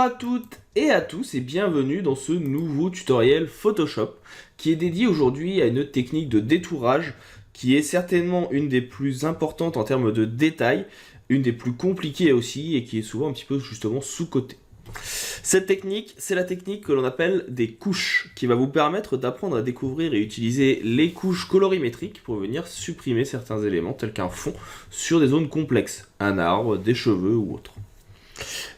à toutes et à tous et bienvenue dans ce nouveau tutoriel Photoshop qui est dédié aujourd'hui à une technique de détourage qui est certainement une des plus importantes en termes de détails, une des plus compliquées aussi et qui est souvent un petit peu justement sous-cotée. Cette technique, c'est la technique que l'on appelle des couches, qui va vous permettre d'apprendre à découvrir et utiliser les couches colorimétriques pour venir supprimer certains éléments tels qu'un fond sur des zones complexes, un arbre, des cheveux ou autre.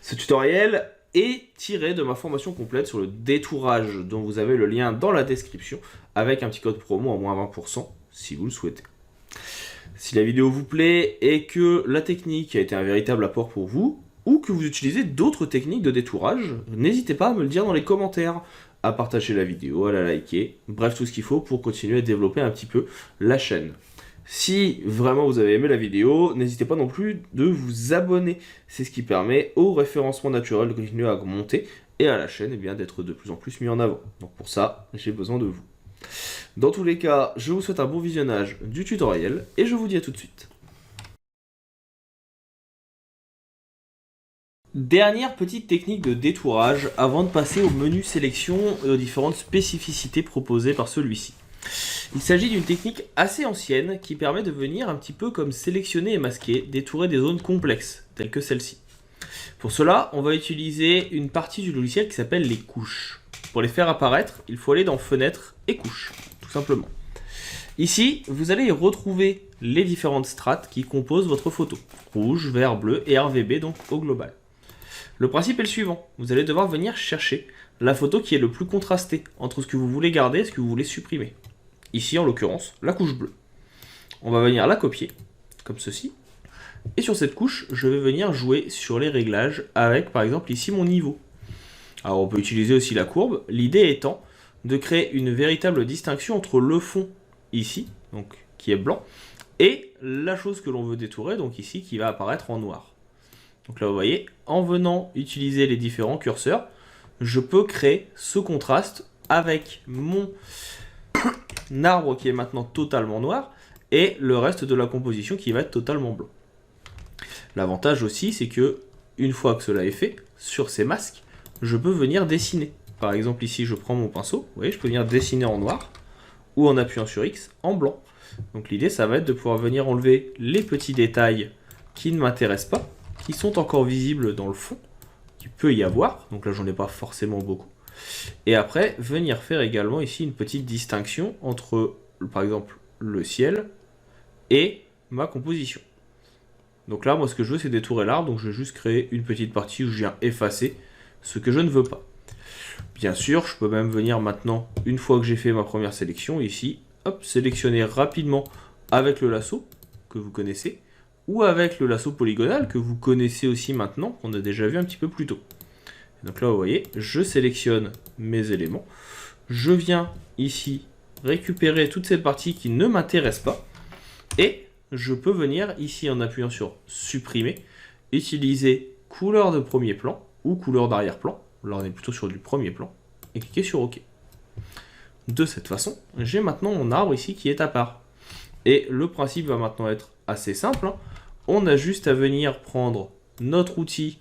Ce tutoriel est tiré de ma formation complète sur le détourage dont vous avez le lien dans la description avec un petit code promo en moins 20% si vous le souhaitez. Si la vidéo vous plaît et que la technique a été un véritable apport pour vous, ou que vous utilisez d'autres techniques de détourage, n'hésitez pas à me le dire dans les commentaires, à partager la vidéo, à la liker, bref tout ce qu'il faut pour continuer à développer un petit peu la chaîne. Si vraiment vous avez aimé la vidéo, n'hésitez pas non plus de vous abonner, c'est ce qui permet au référencement naturel de continuer à monter et à la chaîne d'être de plus en plus mis en avant. Donc pour ça, j'ai besoin de vous. Dans tous les cas, je vous souhaite un bon visionnage du tutoriel et je vous dis à tout de suite. Dernière petite technique de détourage avant de passer au menu sélection et aux différentes spécificités proposées par celui-ci. Il s'agit d'une technique assez ancienne qui permet de venir un petit peu comme sélectionner et masquer, détourer des zones complexes, telles que celle-ci. Pour cela, on va utiliser une partie du logiciel qui s'appelle les couches. Pour les faire apparaître, il faut aller dans Fenêtre et Couches, tout simplement. Ici, vous allez y retrouver les différentes strates qui composent votre photo. Rouge, vert, bleu et RGB donc au global. Le principe est le suivant, vous allez devoir venir chercher la photo qui est le plus contrastée entre ce que vous voulez garder et ce que vous voulez supprimer. Ici en l'occurrence, la couche bleue. On va venir la copier, comme ceci. Et sur cette couche, je vais venir jouer sur les réglages avec par exemple ici mon niveau. Alors on peut utiliser aussi la courbe, l'idée étant de créer une véritable distinction entre le fond ici, donc qui est blanc, et la chose que l'on veut détourer, donc ici qui va apparaître en noir. Donc là, vous voyez, en venant utiliser les différents curseurs, je peux créer ce contraste avec mon arbre qui est maintenant totalement noir et le reste de la composition qui va être totalement blanc. L'avantage aussi, c'est que une fois que cela est fait, sur ces masques, je peux venir dessiner. Par exemple, ici, je prends mon pinceau, vous voyez, je peux venir dessiner en noir ou en appuyant sur X en blanc. Donc l'idée, ça va être de pouvoir venir enlever les petits détails qui ne m'intéressent pas, qui sont encore visibles dans le fond, qu'il peut y avoir, donc là j'en ai pas forcément beaucoup, et après venir faire également ici une petite distinction entre par exemple le ciel et ma composition. Donc là moi ce que je veux c'est détourer l'arbre, donc je vais juste créer une petite partie où je viens effacer ce que je ne veux pas. Bien sûr je peux même venir maintenant, une fois que j'ai fait ma première sélection ici, hop, sélectionner rapidement avec le lasso que vous connaissez, ou avec le lasso polygonal que vous connaissez aussi maintenant, qu'on a déjà vu un petit peu plus tôt. Donc là, vous voyez, je sélectionne mes éléments. Je viens ici récupérer toute cette partie qui ne m'intéresse pas. Et je peux venir ici, en appuyant sur supprimer, utiliser couleur de premier plan ou couleur d'arrière-plan. Là, on est plutôt sur du premier plan. Et cliquer sur OK. De cette façon, j'ai maintenant mon arbre ici qui est à part. Et le principe va maintenant être assez simple. On a juste à venir prendre notre outil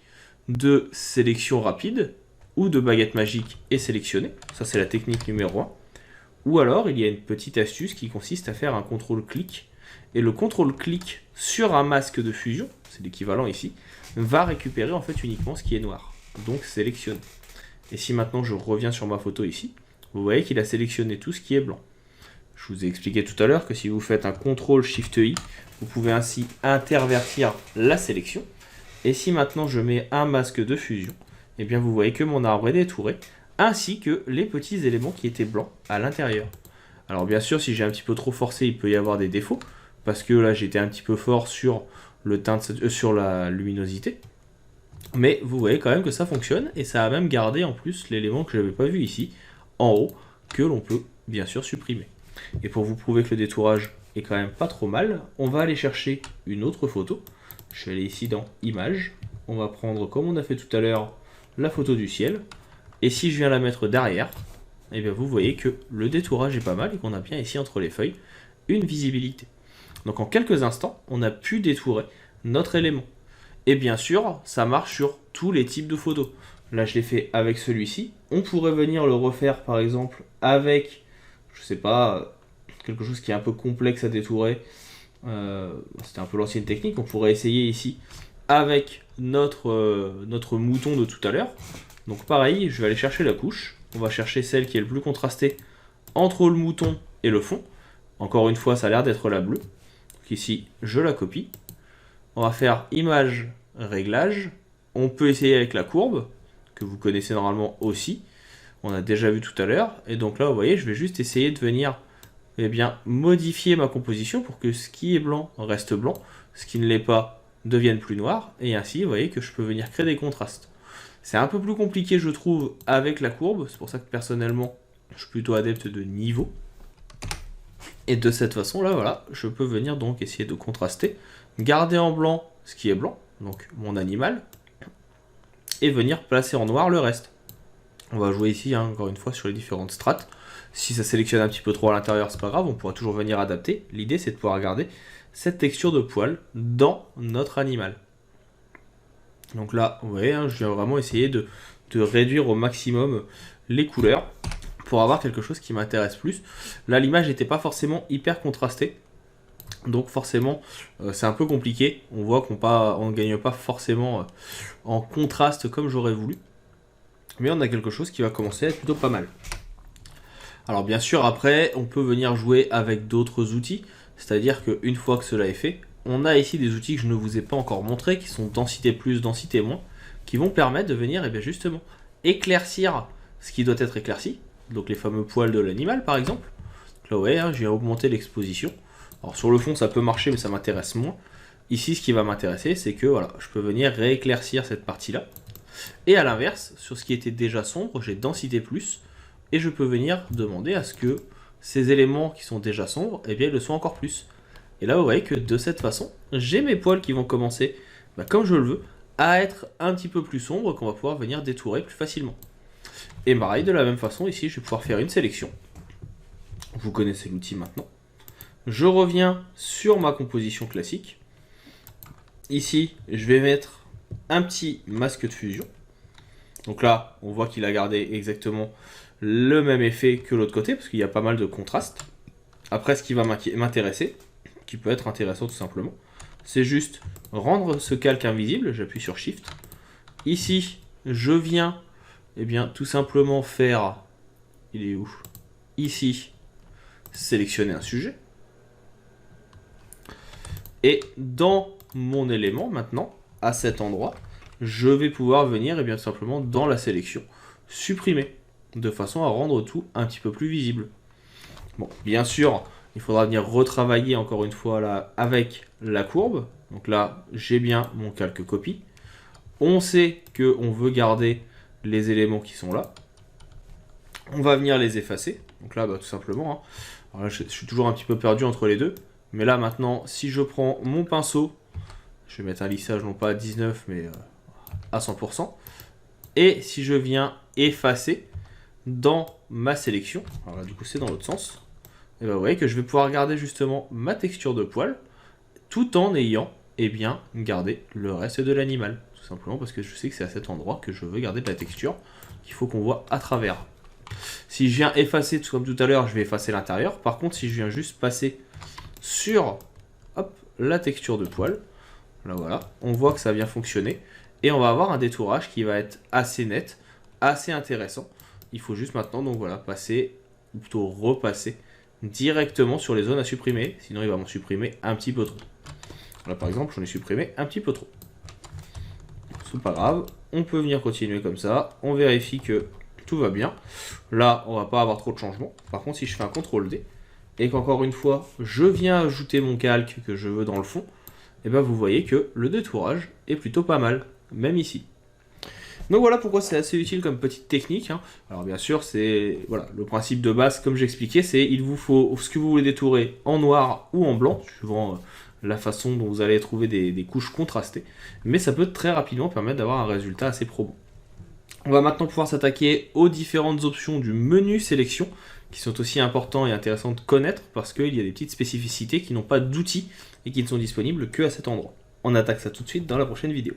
de sélection rapide ou de baguette magique et sélectionner. Ça, c'est la technique numéro 1. Ou alors, il y a une petite astuce qui consiste à faire un contrôle-clic. Et le contrôle-clic sur un masque de fusion, c'est l'équivalent ici, va récupérer en fait uniquement ce qui est noir. Donc, sélectionner. Et si maintenant je reviens sur ma photo ici, vous voyez qu'il a sélectionné tout ce qui est blanc. Je vous ai expliqué tout à l'heure que si vous faites un CTRL-SHIFT-I, vous pouvez ainsi intervertir la sélection. Et si maintenant je mets un masque de fusion, eh bien vous voyez que mon arbre est détouré, ainsi que les petits éléments qui étaient blancs à l'intérieur. Alors bien sûr, si j'ai un petit peu trop forcé, il peut y avoir des défauts, parce que là j'étais un petit peu fort sur, sur la luminosité. Mais vous voyez quand même que ça fonctionne, et ça a même gardé en plus l'élément que je n'avais pas vu ici, en haut, que l'on peut bien sûr supprimer. Et pour vous prouver que le détourage est quand même pas trop mal, on va aller chercher une autre photo. Je vais aller ici dans Images. On va prendre, comme on a fait tout à l'heure, la photo du ciel. Et si je viens la mettre derrière, eh bien vous voyez que le détourage est pas mal et qu'on a bien ici entre les feuilles une visibilité. Donc en quelques instants, on a pu détourer notre élément. Et bien sûr, ça marche sur tous les types de photos. Là, je l'ai fait avec celui-ci. On pourrait venir le refaire, par exemple, avec, je sais pas, quelque chose qui est un peu complexe à détourer. C'était un peu l'ancienne technique. On pourrait essayer ici avec notre mouton de tout à l'heure. Donc pareil, je vais aller chercher la couche. On va chercher celle qui est le plus contrastée entre le mouton et le fond. Encore une fois, ça a l'air d'être la bleue. Donc ici, je la copie. On va faire image, réglage. On peut essayer avec la courbe, que vous connaissez normalement aussi. On a déjà vu tout à l'heure. Et donc là, vous voyez, je vais juste essayer de venir modifier ma composition pour que ce qui est blanc reste blanc, ce qui ne l'est pas devienne plus noir. Et ainsi, vous voyez que je peux venir créer des contrastes. C'est un peu plus compliqué, je trouve, avec la courbe. C'est pour ça que personnellement, je suis plutôt adepte de niveau. Et de cette façon-là, voilà, je peux venir donc essayer de contraster, garder en blanc ce qui est blanc, donc mon animal, et venir placer en noir le reste. On va jouer ici, encore une fois, sur les différentes strates. Si ça sélectionne un petit peu trop à l'intérieur, c'est pas grave, on pourra toujours venir adapter. L'idée, c'est de pouvoir garder cette texture de poil dans notre animal. Donc là, vous voyez, je viens vraiment essayer de réduire au maximum les couleurs pour avoir quelque chose qui m'intéresse plus. Là, l'image n'était pas forcément hyper contrastée. Donc forcément, c'est un peu compliqué. On voit qu'on ne gagne pas forcément en contraste comme j'aurais voulu. Mais on a quelque chose qui va commencer à être plutôt pas mal. Alors bien sûr, après, on peut venir jouer avec d'autres outils. C'est-à-dire qu'une fois que cela est fait, on a ici des outils que je ne vous ai pas encore montrés, qui sont densité plus, densité moins, qui vont permettre de venir justement éclaircir ce qui doit être éclairci. Donc les fameux poils de l'animal par exemple. Donc là ouais, je viens augmenter l'exposition. Alors sur le fond ça peut marcher mais ça m'intéresse moins. Ici ce qui va m'intéresser c'est que voilà, je peux venir rééclaircir cette partie là. Et à l'inverse, sur ce qui était déjà sombre, j'ai densité plus. Et je peux venir demander à ce que ces éléments qui sont déjà sombres, ils le soient encore plus. Et là vous voyez que de cette façon, j'ai mes poils qui vont commencer, comme je le veux, à être un petit peu plus sombres, qu'on va pouvoir venir détourer plus facilement. Et pareil, de la même façon, ici, je vais pouvoir faire une sélection. Vous connaissez l'outil maintenant. Je reviens sur ma composition classique. Ici, je vais mettre un petit masque de fusion. Donc là, on voit qu'il a gardé exactement le même effet que l'autre côté, parce qu'il y a pas mal de contraste. Après, ce qui va m'intéresser, qui peut être intéressant tout simplement, c'est juste rendre ce calque invisible. J'appuie sur Shift. Ici, je viens tout simplement faire, il est où? Ici, sélectionner un sujet. Et dans mon élément maintenant, à cet endroit, je vais pouvoir venir tout simplement dans la sélection, supprimer, de façon à rendre tout un petit peu plus visible. Bon, bien sûr, il faudra venir retravailler encore une fois là avec la courbe. Donc là, j'ai bien mon calque copie. On sait qu'on veut garder les éléments qui sont là. On va venir les effacer. Donc là, tout simplement. Alors là, je suis toujours un petit peu perdu entre les deux. Mais là, maintenant, si je prends mon pinceau, je vais mettre un lissage non pas à 19, mais à 100%. Et si je viens effacer dans ma sélection, alors là, du coup, c'est dans l'autre sens. Et vous voyez que je vais pouvoir garder justement ma texture de poil, tout en ayant gardé le reste de l'animal. Tout simplement parce que je sais que c'est à cet endroit que je veux garder de la texture qu'il faut qu'on voit à travers. Si je viens effacer, tout comme tout à l'heure, je vais effacer l'intérieur. Par contre, si je viens juste passer sur la texture de poil, là voilà, on voit que ça a bien fonctionné. Et on va avoir un détourage qui va être assez net, assez intéressant. Il faut juste maintenant, donc voilà, passer, ou plutôt repasser directement sur les zones à supprimer. Sinon, il va m'en supprimer un petit peu trop. Là, par exemple, j'en ai supprimé un petit peu trop. C'est pas grave, on peut venir continuer comme ça. On vérifie que tout va bien. Là, on va pas avoir trop de changements. Par contre, si je fais un CTRL-D, et qu'encore une fois, je viens ajouter mon calque que je veux dans le fond, et vous voyez que le détourage est plutôt pas mal, même ici. Donc voilà pourquoi c'est assez utile comme petite technique. Alors bien sûr, c'est voilà, le principe de base, comme j'expliquais, c'est il vous faut ce que vous voulez détourer en noir ou en blanc, suivant la façon dont vous allez trouver des couches contrastées. Mais ça peut très rapidement permettre d'avoir un résultat assez probant. On va maintenant pouvoir s'attaquer aux différentes options du menu sélection, qui sont aussi importants et intéressants de connaître, parce qu'il y a des petites spécificités qui n'ont pas d'outils et qui ne sont disponibles que à cet endroit. On attaque ça tout de suite dans la prochaine vidéo.